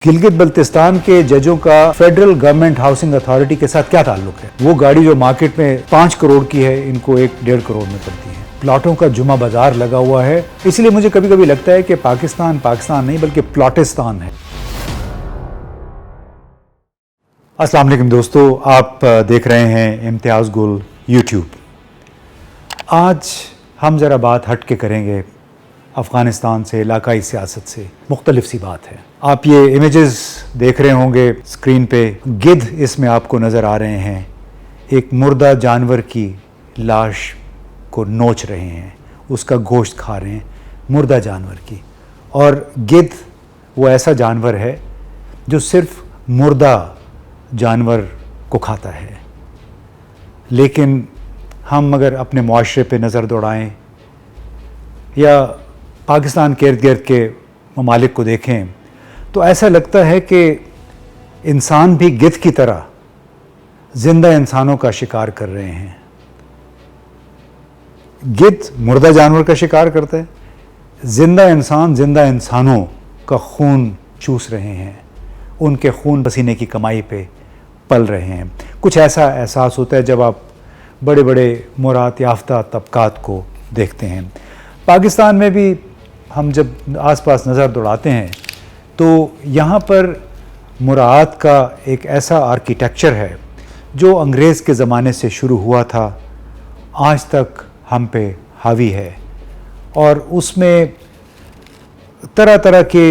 गिलगित बल्तिस्तान के जजों का फेडरल गवर्नमेंट हाउसिंग अथॉरिटी के साथ क्या ताल्लुक है? वो गाड़ी जो मार्केट में 5 करोड़ की है, इनको 1-1.5 करोड़ में पड़ती है। प्लॉटों का जुमा बाजार लगा हुआ है। इसलिए मुझे कभी कभी लगता है कि पाकिस्तान पाकिस्तान नहीं बल्कि प्लॉटिस्तान है। अस्सलाम वालेकुम दोस्तों, आप देख रहे हैं इम्तियाज़ गुल यूट्यूब। आज हम ज़रा बात हट के करेंगे अफ़गानिस्तान से, इलाकाई सियासत से। मुख्तलिफ सी बात है। आप ये इमेजेस देख रहे होंगे स्क्रीन पे, गिद्ध इसमें आपको नज़र आ रहे हैं। एक मुर्दा जानवर की लाश को नोच रहे हैं, उसका गोश्त खा रहे हैं, मुर्दा जानवर की। और गिद्ध वो ऐसा जानवर है जो सिर्फ मुर्दा जानवर को खाता है। लेकिन हम अगर अपने मुआशरे पे नज़र दौड़ाएं या पाकिस्तान के इर्द गिर्द के ममालिक को देखें तो ऐसा लगता है कि इंसान भी गिद्ध की तरह जिंदा इंसानों का शिकार कर रहे हैं। गिद्ध मुर्दा जानवर का शिकार करता है, जिंदा इंसान जिंदा इंसानों का खून चूस रहे हैं, उनके खून पसीने की कमाई पे पल रहे हैं। कुछ ऐसा एहसास होता है जब आप बड़े बड़े मुराद याफ्ता तबकात को देखते हैं। पाकिस्तान में भी हम जब आसपास नज़र दौड़ाते हैं तो यहाँ पर मुराद का एक ऐसा आर्किटेक्चर है जो अंग्रेज़ के ज़माने से शुरू हुआ था, आज तक हम पे हावी है। और उसमें तरह तरह के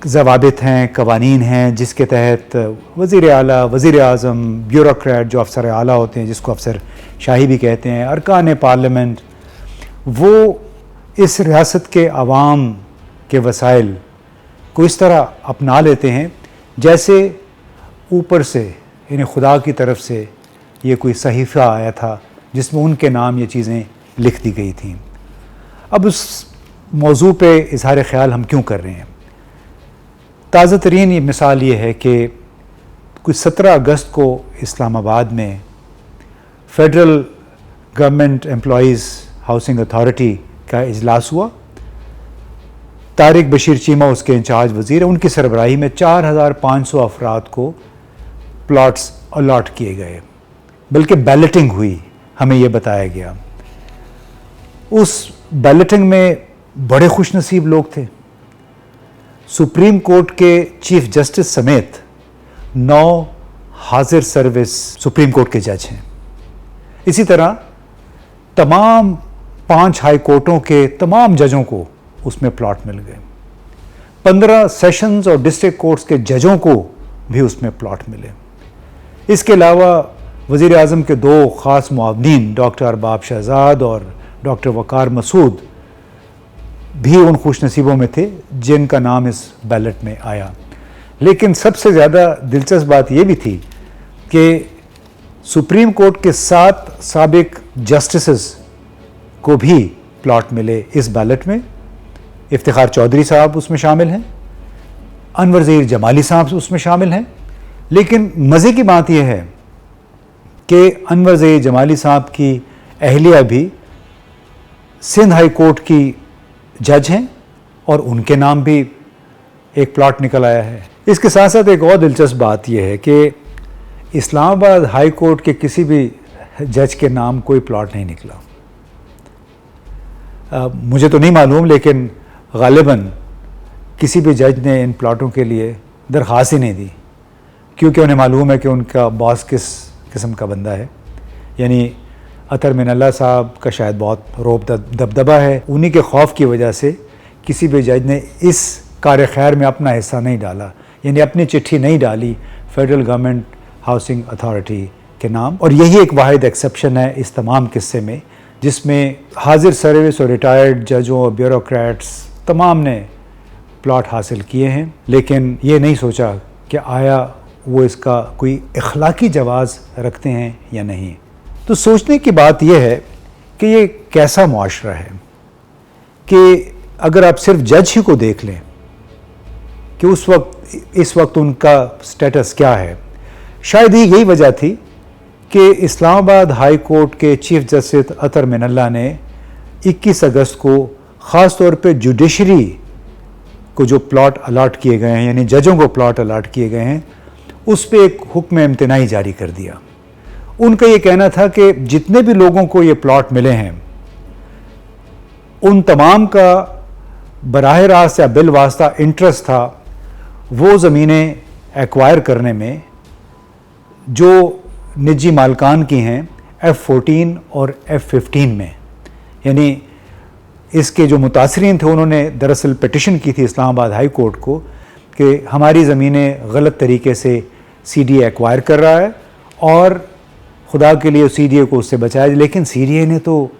ज़वाबित हैं, कवानीन हैं, जिसके तहत वज़ीर आला, वज़ीर आज़म, ब्यूरोक्रेट जो अफसर आला होते हैं, जिसको अफसर शाही भी कहते हैं, अरकान पार्लियामेंट, वो इस रियासत के अवाम के वसाइल को इस तरह अपना लेते हैं जैसे ऊपर से, यानी खुदा की तरफ से ये कोई सहीफ़ा आया था जिसमें उनके नाम ये चीज़ें लिख दी गई थीं। अब उस मौजू पे इज़हार ख़्याल हम क्यों कर रहे हैं? ताज़ा तरीन मिसाल ये है कि कुछ 17 अगस्त को इस्लामाबाद में federal government employees housing authority का इजलास हुआ। तारिक बशीर चीमा उसके इंचार्ज वज़ीर हैं। उनकी सरबराही में 4500 अफराद को प्लॉट्स अलॉट किए गए, बल्कि बैलेटिंग हुई, हमें यह बताया गया। उस बैलेटिंग में बड़े खुशनसीब लोग थे। सुप्रीम कोर्ट के चीफ जस्टिस समेत 9 हाजिर सर्विस सुप्रीम कोर्ट के जज हैं। इसी तरह तमाम 5 हाई कोर्टों के तमाम जजों को उसमें प्लॉट मिल गए। 15 सेशंस और डिस्ट्रिक्ट कोर्ट्स के जजों को भी उसमें प्लॉट मिले। इसके अलावा वज़ीर आज़म के 2 ख़ास मुआवनीन डॉक्टर अरबाब शहजाद और डॉक्टर वकार मसूद भी उन खुशनसीबों में थे जिनका नाम इस बैलेट में आया। लेकिन सबसे ज़्यादा दिलचस्प बात यह भी थी कि सुप्रीम कोर्ट के 7 साबिक जस्टिसेस को भी प्लॉट मिले इस बैलेट में। इफ्तिखार चौधरी साहब उसमें शामिल हैं, अनवर ज़हीर जमाली साहब उसमें शामिल हैं। लेकिन मज़े की बात यह है कि अनवर ज़हीर जमाली साहब की अहलिया भी सिंध हाई कोर्ट की जज हैं और उनके नाम भी एक प्लॉट निकल आया है। इसके साथ साथ एक और दिलचस्प बात यह है कि इस्लामाबाद हाई कोर्ट के किसी भी जज के नाम कोई प्लॉट नहीं निकला। मुझे तो नहीं मालूम, लेकिन ग़ालिबन किसी भी जज ने इन प्लॉटों के लिए दरख्वास्त ही नहीं दी, क्योंकि उन्हें मालूम है कि उनका बॉस किस किस्म का बंदा है। यानी अतर मिनल्ला साहब का शायद बहुत रोब दबदबा है। उन्हीं के खौफ की वजह से किसी भी जज ने इस कार्य खैर में अपना हिस्सा नहीं डाला, यानी अपनी चिट्ठी नहीं डाली फेडरल गवर्नमेंट हाउसिंग अथॉरिटी के नाम। और यही एक वाहिद एक्सेप्शन है इस तमाम किस्से में, जिसमें हाजिर सर्विस और रिटायर्ड जजों और ब्यूरोक्रेट्स तमाम ने प्लॉट हासिल किए हैं। लेकिन ये नहीं सोचा कि आया वो इसका कोई इखलाकी जवाज़ रखते हैं या नहीं। तो सोचने की बात यह है कि ये कैसा मुआशरा है कि अगर आप सिर्फ जज ही को देख लें कि इस वक्त उनका स्टेटस क्या है। शायद ही यही वजह थी कि इस्लामाबाद हाई कोर्ट के चीफ जस्टिस अतर मिनल्ला ने 21 अगस्त को ख़ास तौर पे जुडिशरी को जो प्लॉट अलाट किए गए हैं, यानी जजों को प्लॉट अलाट किए गए हैं, उस पर एक हुक्म इम्तनाई जारी कर दिया। उनका ये कहना था कि जितने भी लोगों को ये प्लॉट मिले हैं उन तमाम का बराह रास्त या बिल वास्ता इंटरेस्ट था वो ज़मीनें एक्वायर करने में जो निजी मालकान की हैं F14 और F15 में। यानी इसके जो मुतासरीन थे उन्होंने दरअसल पिटिशन की थी इस्लामाबाद हाई कोर्ट को कि हमारी ज़मीनें गलत तरीके से CDA एक्वायर कर रहा है और खुदा के लिए CDA को उससे बचाया। लेकिन CDA ने तो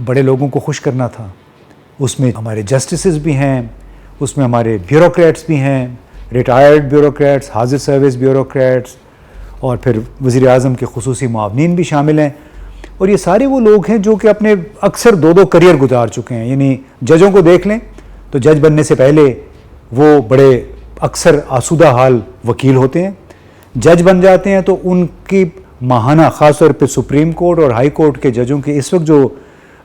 बड़े लोगों को खुश करना था, उसमें हमारे जस्टिसेस भी हैं, उसमें हमारे ब्यूरोक्रेट्स भी हैं, रिटायर्ड ब्यूरोक्रेट्स, हाजिर सर्विस ब्यूरोक्रेट्स, और फिर वज़ीर आज़म के खुसूसी मुआवनीन भी शामिल हैं। और ये सारे वो लोग हैं जो कि अपने अक्सर 2-2 करियर गुजार चुके हैं। यानी जजों को देख लें तो जज बनने से पहले वो बड़े अक्सर आसूदा हाल वकील होते हैं, जज बन जाते हैं तो उनकी माहाना, ख़ास तौर पे सुप्रीम कोर्ट और हाई कोर्ट के जजों के इस वक्त जो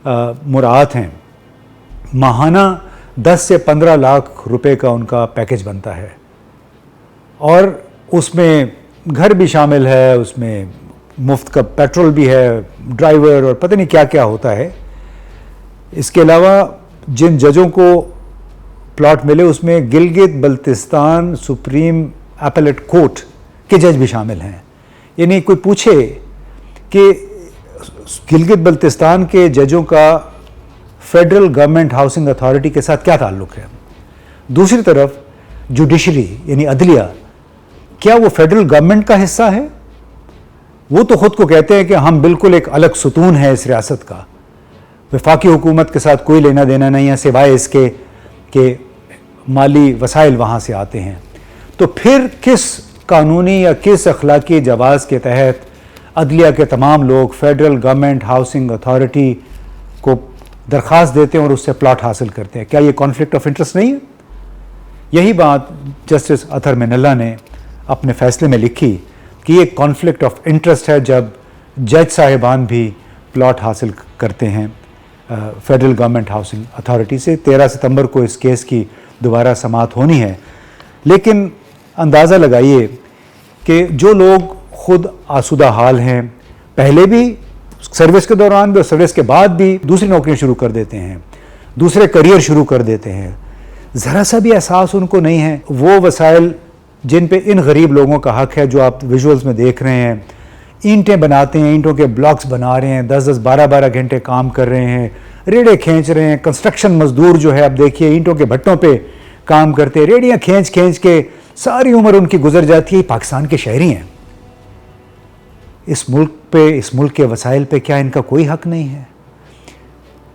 मुराद हैं, माहाना 10 से 15 लाख रुपए का उनका पैकेज बनता है और उसमें घर भी शामिल है, उसमें मुफ्त का पेट्रोल भी है, ड्राइवर और पता नहीं क्या क्या होता है। इसके अलावा जिन जजों को प्लॉट मिले उसमें Gilgit Baltistan supreme appellate court के जज भी शामिल हैं। यानी कोई पूछे कि गिलगित बल्तिस्तान के जजों का फेडरल गवर्नमेंट हाउसिंग अथॉरिटी के साथ क्या ताल्लुक़ है। दूसरी तरफ जुडिशरी यानी अदलिया, क्या वो फेडरल गवर्नमेंट का हिस्सा है? वो तो ख़ुद को कहते हैं कि हम बिल्कुल एक अलग सुतून है इस रियासत का, वफाकी हुकूमत के साथ कोई लेना देना नहीं है सिवाय इसके कि माली वसाइल वहाँ से आते हैं। तो फिर किस कानूनी या किस अखलाकी जवाज़ के तहत अदलिया के तमाम लोग फेडरल गवर्नमेंट हाउसिंग अथॉरिटी को दरख्वास्त देते हैं और उससे प्लॉट हासिल करते हैं? क्या ये कॉन्फ्लिक्ट ऑफ इंटरेस्ट नहीं है? यही बात जस्टिस अतहर मिनल्ला ने अपने फैसले में लिखी कि ये कॉन्फ्लिक्ट ऑफ इंटरेस्ट है जब जज साहिबान भी प्लॉट हासिल करते हैं फेडरल गवर्नमेंट हाउसिंग अथॉरिटी से। 13 सितंबर को इस केस की दोबारा समाअत होनी है। लेकिन अंदाज़ा लगाइए कि जो लोग ख़ुद आसूदा हाल हैं, पहले भी सर्विस के दौरान भी और सर्विस के बाद भी दूसरी नौकरियां शुरू कर देते हैं, दूसरे करियर शुरू कर देते हैं, ज़रा सा भी एहसास उनको नहीं है वो वसाइल जिन पे इन गरीब लोगों का हक है, जो आप विजुअल्स में देख रहे हैं। ईंटें बनाते हैं, ईंटों के ब्लॉक्स बना रहे हैं, 10-10, 12-12 घंटे काम कर रहे हैं, रेड़े खींच रहे हैं। कंस्ट्रक्शन मजदूर जो है, आप देखिए ईंटों के भट्टों पे काम करते हैं, रेड़ियाँ खींच खींच के सारी उम्र उनकी गुजर जाती है। पाकिस्तान के शहरी हैं, इस मुल्क पे, इस मुल्क के वसाइल पे क्या इनका कोई हक नहीं है?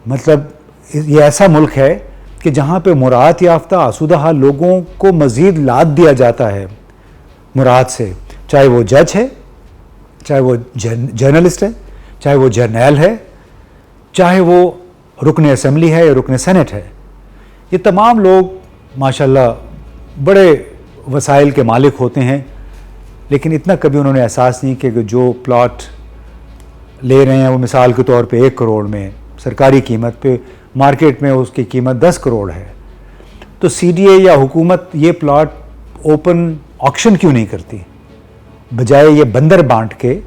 मतलब ये ऐसा मुल्क है कि जहाँ पे मुराद याफ्ता आसूदा हाल लोगों को मज़ीद लाद दिया जाता है मुराद से, चाहे वो जज है, चाहे वो जर्नलिस्ट है, चाहे वो जर्नैल है, चाहे वो रुकन असम्बली है या रुकन सेनेट है। ये तमाम लोग माशाल्लाह बड़े वसाइल के मालिक होते हैं, लेकिन इतना कभी उन्होंने एहसास नहीं किया कि जो प्लॉट ले रहे हैं वो मिसाल के तौर पे 1 करोड़ में सरकारी कीमत पे, मार्केट में उसकी कीमत 10 करोड़ है। तो CDA या हुकूमत ये प्लॉट ओपन ऑक्शन क्यों नहीं करती? बजाय ये बंदर बांट के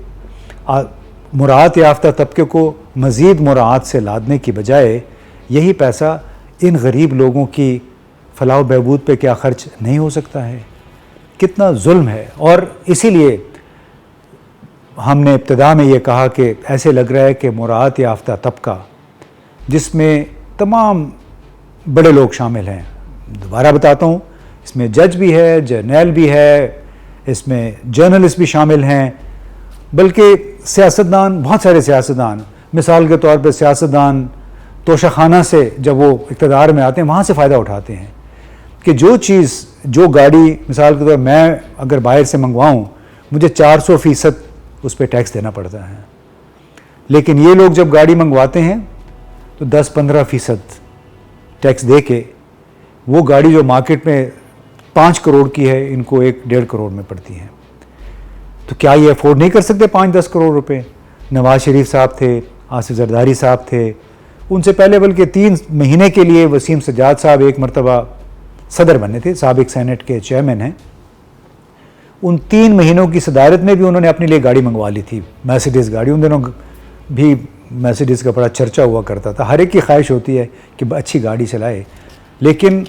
मुराद याफ्ता तबके को मज़ीद मुराद से लादने की बजाय यही पैसा इन गरीब लोगों की फलाह बहबूद पे क्या ख़र्च नहीं हो सकता है? कितना जुल्म है। और इसीलिए हमने इब्तिदा में ये कहा कि ऐसे लग रहा है कि मुराद याफ्ता तबका, जिसमें तमाम बड़े लोग शामिल हैं, दोबारा बताता हूँ, इसमें जज भी है, जर्नैल भी है, इसमें जर्नलिस्ट भी शामिल हैं, बल्कि सियासतदान, बहुत सारे सियासतदान, मिसाल के तौर पे सियासतदान तोशाखाना से जब वो इक़्तिदार में आते हैं वहाँ से फ़ायदा उठाते हैं कि जो चीज़, जो गाड़ी मिसाल के तौर पर मैं अगर बाहर से मंगवाऊँ मुझे 400% उस पर टैक्स देना पड़ता है, लेकिन ये लोग जब गाड़ी मंगवाते हैं तो 10-15% टैक्स दे के वो गाड़ी जो मार्केट में 5 करोड़ की है इनको 1-1.5 करोड़ में पड़ती है। तो क्या ये अफोर्ड नहीं कर सकते 5-10 करोड़ रुपए? नवाज शरीफ साहब थे, आसिफ जरदारी साहब थे, उनसे पहले बल्कि 3 महीने के लिए वसीम सज्जाद साहब एक मरतबा सदर बने थे, साबिक सेनेट के चेयरमैन हैं। उन 3 महीनों की सदारत में भी उन्होंने अपने लिए गाड़ी मंगवा ली थी, मर्सिडीज़ गाड़ी। उन दिनों भी मर्सिडीज़ का बड़ा चर्चा हुआ करता था। हर एक की ख्वाहिश होती है कि अच्छी गाड़ी चलाए, लेकिन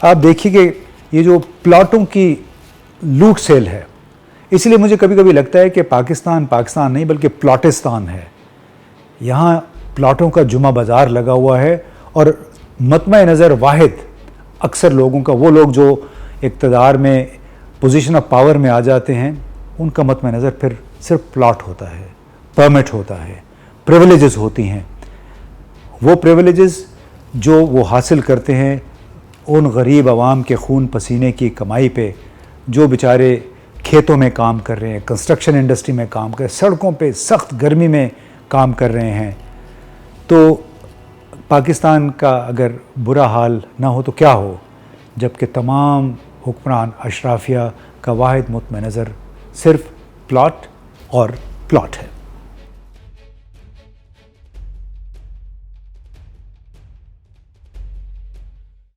आप देखिए कि ये जो प्लाटों की लूट सेल है, इसलिए मुझे कभी कभी लगता है कि पाकिस्तान पाकिस्तान नहीं बल्कि प्लाटिस्तान है। यहाँ प्लाटों का जुमा बाज़ार लगा हुआ है और मतमय नज़र वाहिद अक्सर लोगों का, वो लोग जो इक़्तिदार में पोजीशन ऑफ पावर में आ जाते हैं, उनका मतमय नज़र फिर सिर्फ प्लॉट होता है, परमिट होता है, प्रिविलेजेस होती हैं। वो प्रिविलेजेस जो वो हासिल करते हैं उन गरीब आवाम के खून पसीने की कमाई पे, जो बेचारे खेतों में काम कर रहे हैं, कंस्ट्रक्शन इंडस्ट्री में काम कर रहे हैं, सड़कों पे सख्त गर्मी में काम कर रहे हैं। तो पाकिस्तान का अगर बुरा हाल ना हो तो क्या हो, जबकि तमाम हुक्मरान अशराफिया का वाहिद मुतमईन नज़र सिर्फ प्लॉट और प्लॉट है।